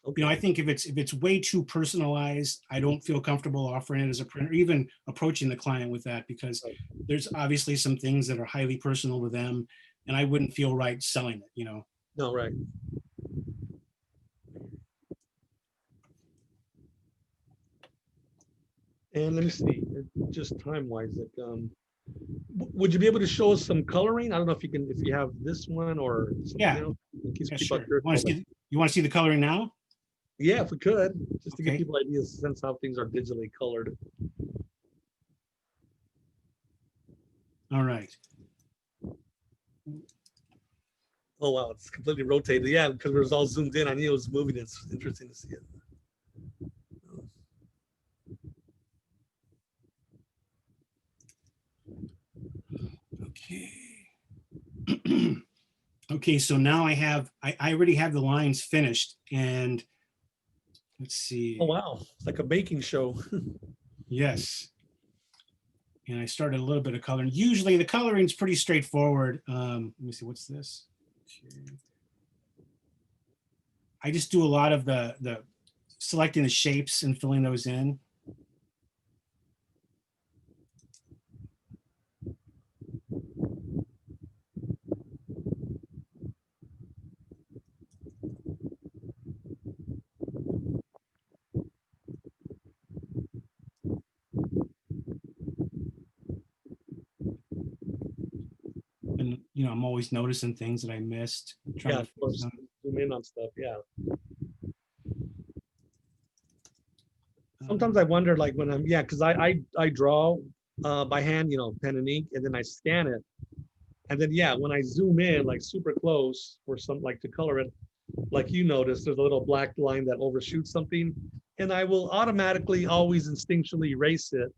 Okay. I think if it's way too personalized, I don't feel comfortable offering it as a print, or even approaching the client with that, because there's obviously some things that are highly personal to them, and I wouldn't feel right selling it. No, right. And let me see, just time-wise, Would you be able to show us some coloring? I don't know if you can, if you have this one or something Yeah. else. In case Yeah, people sure. out there You want to see the coloring now? yeah, if we could, just to give Okay. people ideas, sense how things are digitally colored. All right. Oh wow, it's completely rotated. Yeah, because it was all zoomed in. I knew it was moving. It's interesting to see it. Okay. Okay, so now I already have the lines finished, and let's see. Oh wow, it's like a baking show. Yes. And I started a little bit of coloring. Usually the coloring's pretty straightforward. Let me see, what's this? Okay. I just do a lot of the selecting the shapes and filling those in. And I'm always noticing things that I missed. Trying Yeah, to of course. fix them. Zoom in on stuff. Yeah. Sometimes I wonder, like when I'm, yeah, because I draw by hand, pen and ink, and then I scan it, and then yeah, when I zoom in like super close for some like to color it, like you notice, there's a little black line that overshoots something, and I will automatically always instinctually erase it.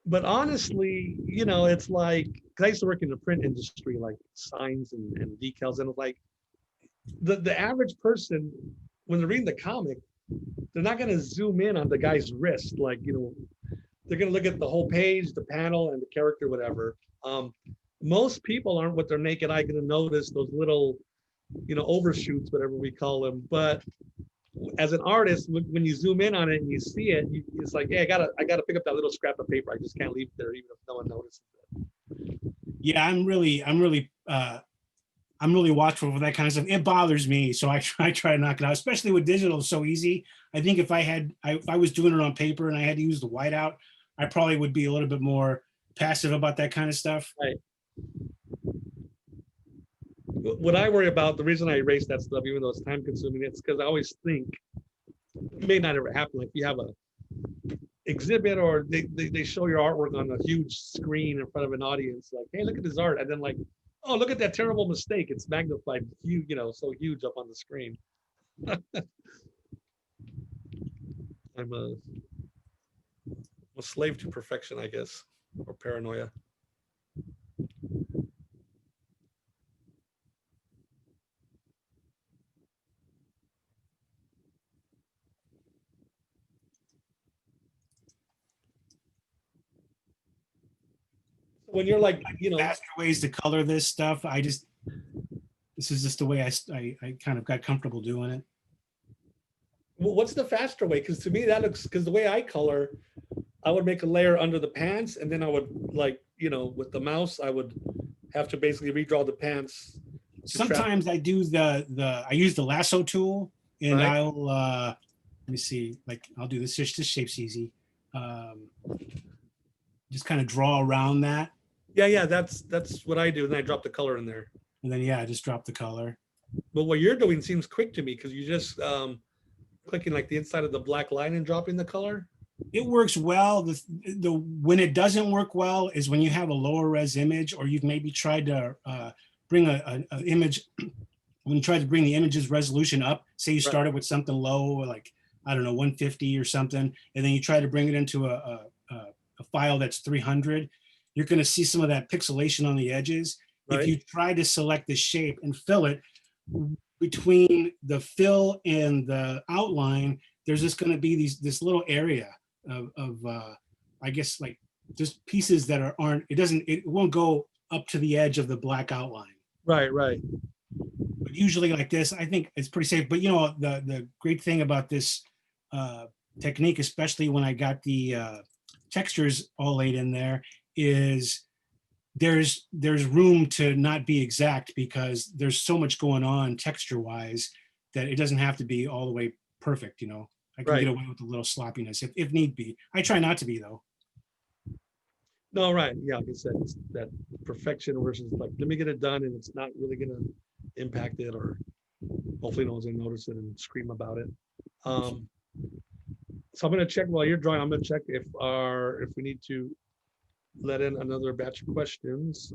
But honestly, it's like, because I used to work in the print industry, like signs and decals, and it's like the average person, when they're reading the comic, they're not going to zoom in on the guy's wrist. Like, they're going to look at the whole page, the panel, and the character, whatever. Most people aren't with their naked eye going to notice those little, overshoots, whatever we call them. But as an artist, when you zoom in on it and you see it, it's like, hey, I gotta pick up that little scrap of paper. I just can't leave it there, even if no one notices it. Yeah, I'm really watchful for that kind of stuff. It bothers me, so I try to knock it out. Especially with digital, it's so easy. I think if I was doing it on paper and I had to use the whiteout, I probably would be a little bit more passive about that kind of stuff. Right. What I worry about, the reason I erase that stuff, even though it's time consuming, it's because I always think it may not ever happen. Like you have a exhibit or they show your artwork on a huge screen in front of an audience, like, hey, look at this art. And then like, oh, look at that terrible mistake. It's magnified huge, so huge up on the screen. I'm a slave to perfection, I guess, or paranoia. When you're like, Faster ways to color this stuff. This is just the way I kind of got comfortable doing it. well, what's the faster way? Because to me that looks, because the way I color, I would make a layer under the pants, and then I would like, with the mouse, I would have to basically redraw the pants. Sometimes I do I use the lasso tool, and Right. I'll let me see, like I'll do this. This shape's easy. Just kind of draw around that. Yeah, that's what I do, and I drop the color in there. And then, yeah, I just drop the color. But what you're doing seems quick to me, because you just clicking like the inside of the black line and dropping the color. It works well. When it doesn't work well is when you have a lower res image, or you've maybe tried to bring an image. When you try to bring the image's resolution up, say you started with something low, like, I don't know, 150 or something, and then you try to bring it into a file that's 300, you're going to see some of that pixelation on the edges. Right. If you try to select the shape and fill it, between the fill and the outline, there's just going to be this little area of I guess, like, just pieces that aren't, it won't go up to the edge of the black outline. Right. But usually like this, I think it's pretty safe. But the great thing about this technique, especially when I got the textures all laid in there, is there's room to not be exact, because there's so much going on texture wise that it doesn't have to be all the way perfect. I can get away with a little sloppiness if need be. I try not to be, though. No, right. Yeah, like I said, it's that perfection versus like, let me get it done and it's not really gonna impact it, or hopefully no one's gonna notice it and scream about it. So I'm gonna check while you're drawing, I'm gonna check if we need to let in another batch of questions.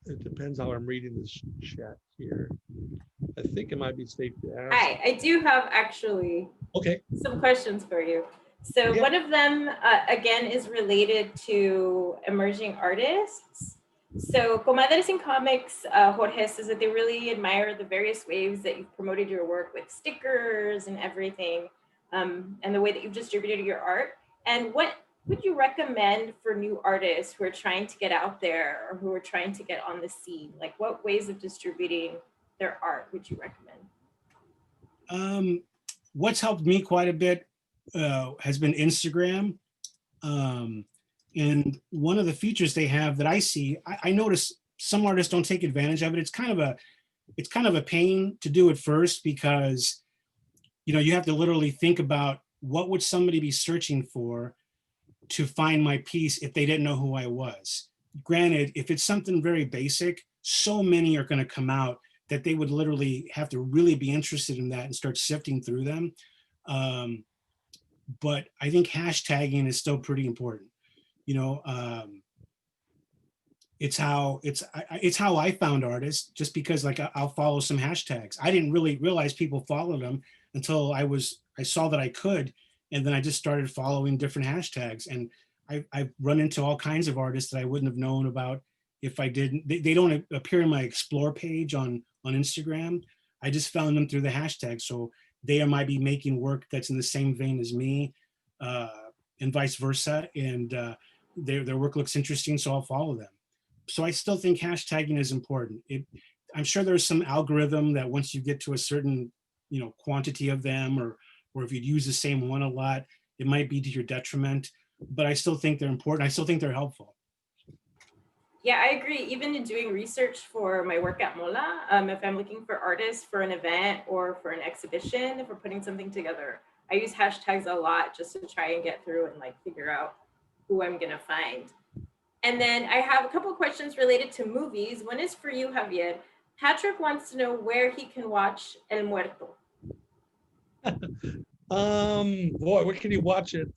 It depends how I'm reading this chat here. I think it might be safe to ask. Hi, I do have actually Okay. some questions for you. So Yeah. one of them, again, is related to emerging artists. So Comadres in Comics, Jorge says that they really admire the various ways that you've promoted your work with stickers and everything, and the way that you've distributed your art. And what would you recommend for new artists who are trying to get out there or who are trying to get on the scene? Like, what ways of distributing their art would you recommend? What's helped me quite a bit has been Instagram. And one of the features they have that I see, I notice some artists don't take advantage of it. It's kind of a pain to do it first, because you have to literally think about what would somebody be searching for to find my piece if they didn't know who I was. Granted, if it's something very basic, so many are going to come out that they would literally have to really be interested in that and start sifting through them. But I think hashtagging is still pretty important. It's how I found artists, just because like I'll follow some hashtags. I didn't really realize people followed them until I saw that I could, and then I just started following different hashtags, and I've run into all kinds of artists that I wouldn't have known about if I didn't. They don't appear in my explore page on Instagram. I just found them through the hashtag, so they might be making work that's in the same vein as me, and vice versa, and their work looks interesting, so I'll follow them. So I still think hashtagging is important. I'm sure there's some algorithm that once you get to a certain quantity of them, or if you use the same one a lot, it might be to your detriment. But I still think they're important. I still think they're helpful. Yeah, I agree. Even in doing research for my work at Mola, if I'm looking for artists for an event or for an exhibition, if we're putting something together, I use hashtags a lot just to try and get through and like figure out who I'm gonna find. And then I have a couple of questions related to movies. One is for you, Javier. Patrick wants to know where he can watch El Muerto. Boy, where can you watch it?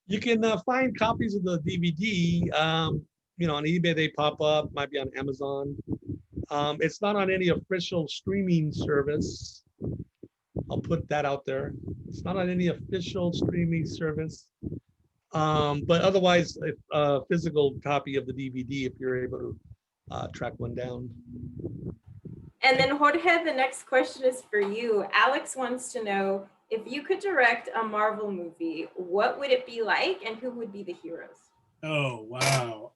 You can find copies of the DVD. On eBay they pop up. Might be on Amazon. It's not on any official streaming service. I'll put that out there. It's not on any official streaming service. But otherwise, a physical copy of the DVD if you're able to track one down. And then Jorge, the next question is for you. Alex wants to know, if you could direct a Marvel movie, what would it be like and who would be the heroes? Oh, wow.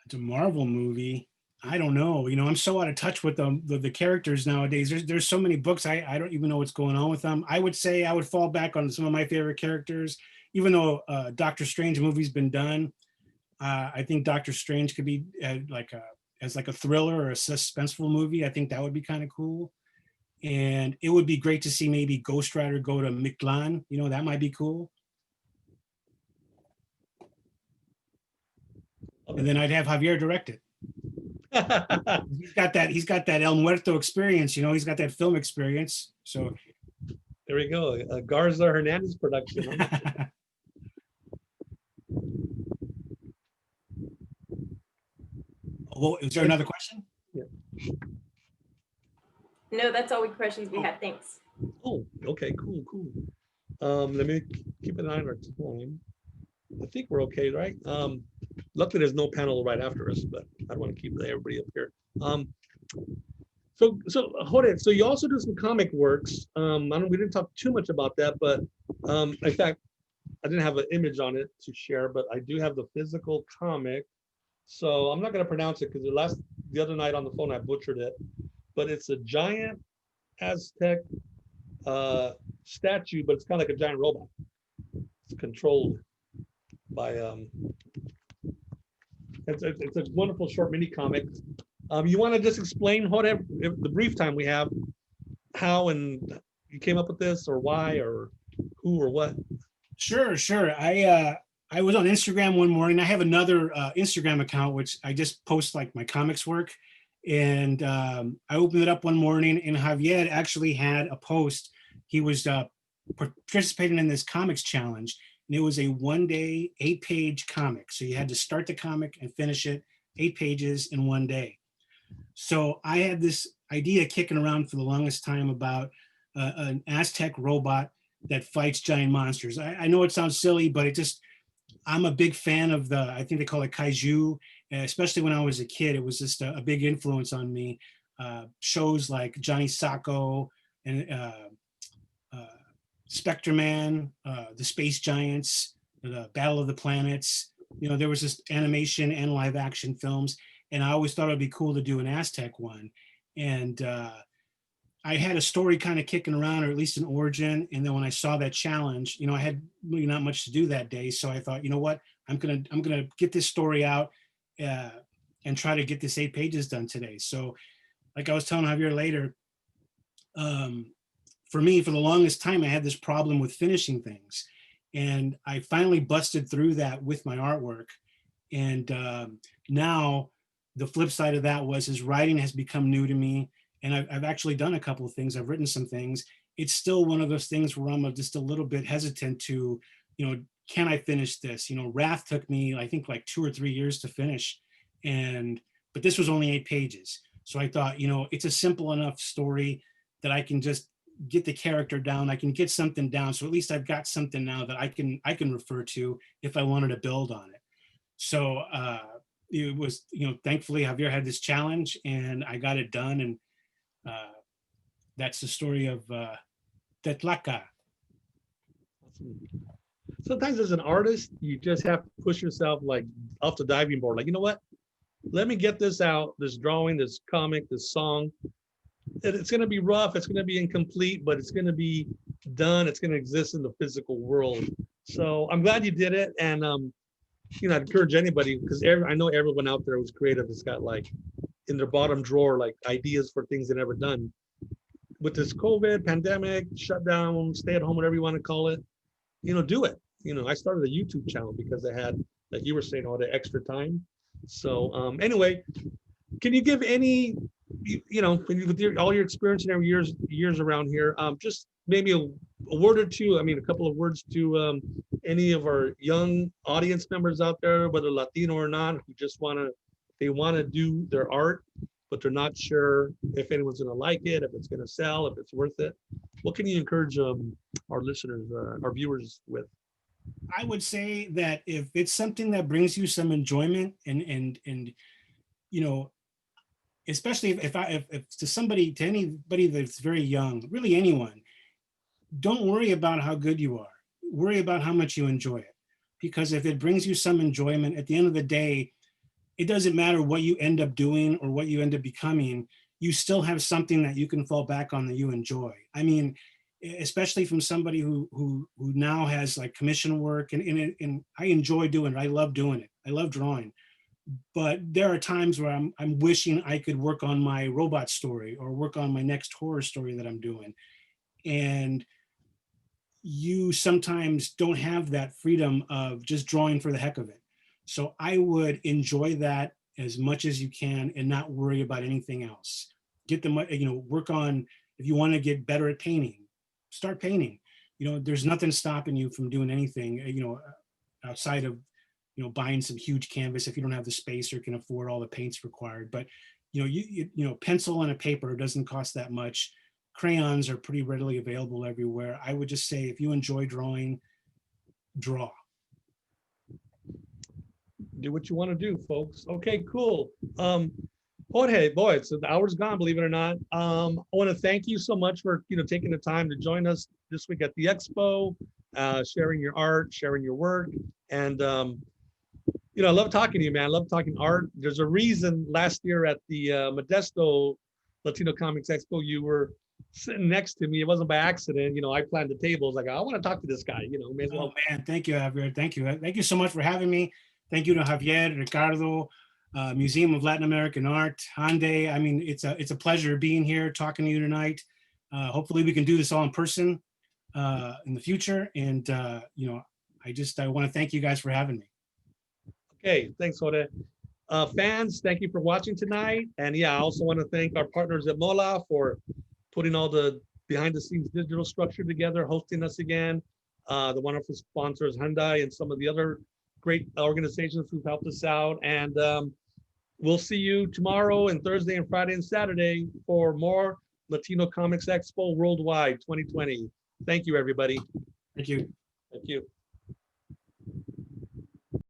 It's a Marvel movie. I don't know. I'm so out of touch with the characters nowadays. There's so many books. I don't even know what's going on with them. I would say I would fall back on some of my favorite characters, even though Doctor Strange movie's been done. I think Doctor Strange could be as a thriller or a suspenseful movie. I think that would be kind of cool. And it would be great to see maybe Ghost Rider go to Mictlan. That might be cool. And then I'd have Javier direct it. He's got that El Muerto experience. He's got that film experience. So there we go. A Garza Hernandez production. Well, is there another question? Yeah. No, that's all the questions we had. Thanks. Oh, okay, cool. Let me keep an eye on our time. I think we're okay, right? Luckily, there's no panel right after us, but I don't want to keep everybody up here. So Jorge, so you also do some comic works. We didn't talk too much about that, but in fact, I didn't have an image on it to share, but I do have the physical comic. So I'm not going to pronounce it because the other night on the phone I butchered it, but it's a giant Aztec statue, but it's kind of like a giant robot. It's controlled by it's a wonderful short mini comic. You want to just explain, Jorge, the brief time we have, how and you came up with this, or why, or who, or what? Sure, sure. I was on Instagram one morning. I have another Instagram account which I just post like my comics work, and I opened it up one morning, and Javier actually had a post. He was participating in this comics challenge, and it was a 1-day, 8-page comic. So you had to start the comic and finish it, 8 pages in 1 day. So I had this idea kicking around for the longest time about an Aztec robot that fights giant monsters. I know it sounds silly, but I'm a big fan of I think they call it kaiju, especially when I was a kid. It was just a big influence on me. Shows like Johnny Sacco and Spectre Man, the Space Giants, the Battle of the Planets. You know, there was this animation and live action films, and I always thought it'd be cool to do an Aztec one. And I had a story kind of kicking around, or at least an origin. And then when I saw that challenge, you know, I had really not much to do that day. So I thought, you know what, I'm gonna get this story out and try to get this 8 pages done today. So like I was telling Javier later, for me, for the longest time, I had this problem with finishing things. And I finally busted through that with my artwork. And now the flip side of that was his writing has become new to me. And I've actually done a couple of things. I've written some things. It's still one of those things where I'm just a little bit hesitant to, you know, can I finish this? You know, Wrath took me, I think, like 2 or 3 years to finish. But this was only 8 pages. So I thought, you know, it's a simple enough story that I can just get the character down. I can get something down. So at least I've got something now that I can refer to if I wanted to build on it. So it was, you know, thankfully Javier had this challenge and I got it done. And that's the story of Tetlaca. Sometimes as an artist, you just have to push yourself like off the diving board. Like, you know what? Let me get this out, this drawing, this comic, this song. It's going to be rough. It's going to be incomplete, but it's going to be done. It's going to exist in the physical world. So I'm glad you did it. And, you know, I'd encourage anybody, because I know everyone out there who's creative has got like in their bottom drawer, like ideas for things they've never done. With this COVID pandemic, shutdown, stay at home, whatever you want to call it, you know, do it. You know, I started a YouTube channel because I had, like you were saying, all the extra time. So anyway, can you give any, you know, with all your experience and every years around here, just maybe a word or two, I mean, a couple of words to any of our young audience members out there, whether Latino or not, who just they want to do their art, but they're not sure if anyone's going to like it, if it's going to sell, if it's worth it. What can you encourage our listeners, our viewers with? I would say that if it's something that brings you some enjoyment and you know, especially if to anybody that's very young, really anyone, don't worry about how good you are. Worry about how much you enjoy it. Because if it brings you some enjoyment, at the end of the day, it doesn't matter what you end up doing or what you end up becoming, you still have something that you can fall back on that you enjoy. I mean, especially from somebody who now has like commission work and I enjoy doing it. I love doing it. I love drawing. But there are times where I'm wishing I could work on my robot story or work on my next horror story that I'm doing. And you sometimes don't have that freedom of just drawing for the heck of it. So I would enjoy that as much as you can and not worry about anything else. Get the, you know, work on, if you want to get better at painting, start painting. You know, there's nothing stopping you from doing anything, you know, outside of, you know, buying some huge canvas if you don't have the space or can afford all the paints required. But, you know, you know, pencil and a paper doesn't cost that much. Crayons are pretty readily available everywhere. I would just say if you enjoy drawing, draw. Do what you want to do, folks. Okay, cool. Jorge, boy, so the hour's gone, believe it or not. I want to thank you so much for, you know, taking the time to join us this week at the expo, sharing your art, sharing your work. And, you know, I love talking to you, man. I love talking art. There's a reason last year at the Modesto Latino Comics Expo, you were sitting next to me. It wasn't by accident. You know, I planned the tables. Like, I want to talk to this guy, you know. May as well. Oh, man. Thank you, Javier. Thank you. Thank you so much for having me. Thank you to Javier, Ricardo, Museum of Latin American Art, Hyundai. I mean, it's a pleasure being here talking to you tonight. Hopefully we can do this all in person in the future. And, you know, I want to thank you guys for having me. Okay, thanks, Jorge. Fans, thank you for watching tonight. And yeah, I also want to thank our partners at MOLA for putting all the behind the scenes digital structure together, hosting us again. The wonderful sponsors, Hyundai, and some of the other great organizations who've helped us out. And we'll see you tomorrow and Thursday and Friday and Saturday for more Latino Comics Expo Worldwide 2020. Thank you, everybody. Thank you. Thank you.